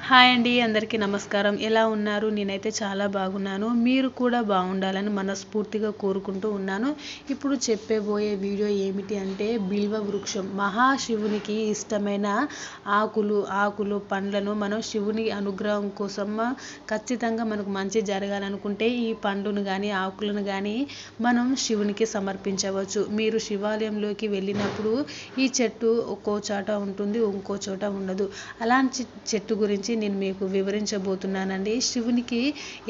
Hi అండి, అందరికీ నమస్కారం. ఎలా ఉన్నారు? నేనైతే చాలా బాగున్నాను. మీరు కూడా బాగుండాలని మనస్ఫూర్తిగా కోరుకుంటూ ఉన్నాను. ఇప్పుడు చెప్పబోయే వీడియో ఏమిటి అంటే బిల్వ వృక్షం. మహాశివునికి ఇష్టమైన ఆకులు పండ్లను మనం శివుని అనుగ్రహం కోసం ఖచ్చితంగా మనకు మంచి జరగాలనుకుంటే ఈ పండును కానీ ఆకులను కానీ మనం శివునికి సమర్పించవచ్చు. మీరు శివాలయంలోకి వెళ్ళినప్పుడు ఈ చెట్టు ఒక్కో చోట ఉంటుంది, ఇంకో చోట ఉండదు. అలాంటి చెట్టు గురించి నేను మీకు వివరించబోతున్నానండి. శివునికి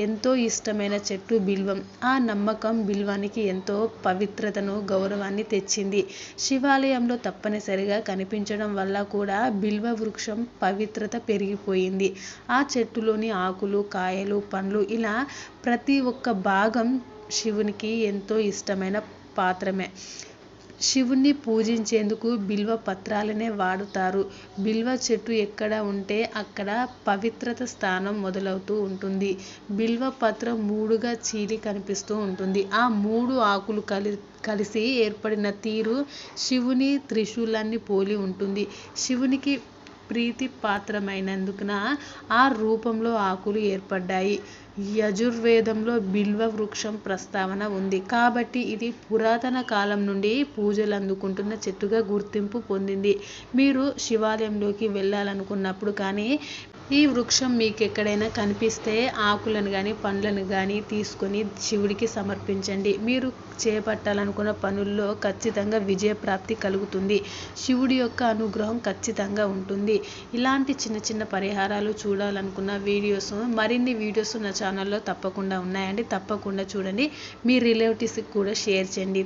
ఎంతో ఇష్టమైన చెట్టు బిల్వం. ఆ నమ్మకం బిల్వానికి ఎంతో పవిత్రతను, గౌరవాన్ని తెచ్చింది. శివాలయంలో తప్పనిసరిగా కనిపించడం వల్ల కూడా బిల్వ వృక్షం పవిత్రత పెరిగిపోయింది. ఆ చెట్టులోని ఆకులు, కాయలు, పండ్లు ఇలా ప్రతి ఒక్క భాగం శివునికి ఎంతో ఇష్టమైన పాత్రమే. శివుణ్ణి పూజించేందుకు బిల్వ పత్రాలనే వాడుతారు. బిల్వ చెట్టు ఎక్కడ ఉంటే అక్కడ పవిత్రత స్థానం మొదలవుతూ ఉంటుంది. బిల్వ పత్రం మూడుగా చీలి కనిపిస్తూ ఉంటుంది. ఆ మూడు ఆకులు కలిసి ఏర్పడిన తీరు శివుని త్రిశూలాన్ని పోలి ఉంటుంది. శివునికి ప్రీతి పాత్రమైనందున ఆ రూపంలో ఆకులు ఏర్పడ్డాయి. యజుర్వేదంలో బిల్వ వృక్షం ప్రస్తావన ఉంది కాబట్టి ఇది పురాతన కాలం నుండి పూజలు అందుకుంటున్న చెట్టుగా గుర్తింపు పొందింది. మీరు శివాలయంలోకి వెళ్ళాలనుకున్నప్పుడు కానీ ఈ వృక్షం మీకు ఎక్కడైనా కనిపిస్తే ఆకులను కానీ పండ్లను కానీ తీసుకొని శివుడికి సమర్పించండి. మీరు చేపట్టాలనుకున్న పనుల్లో ఖచ్చితంగా విజయప్రాప్తి కలుగుతుంది. శివుడి యొక్క అనుగ్రహం ఖచ్చితంగా ఉంటుంది. ఇలాంటి చిన్న చిన్న పరిహారాలు చూడాలనుకున్న వీడియోస్, మరిన్ని వీడియోస్ నా ఛానల్లో తప్పకుండా ఉన్నాయండి. తప్పకుండా చూడండి. మీ రిలేటివ్స్కి కూడా షేర్ చేయండి.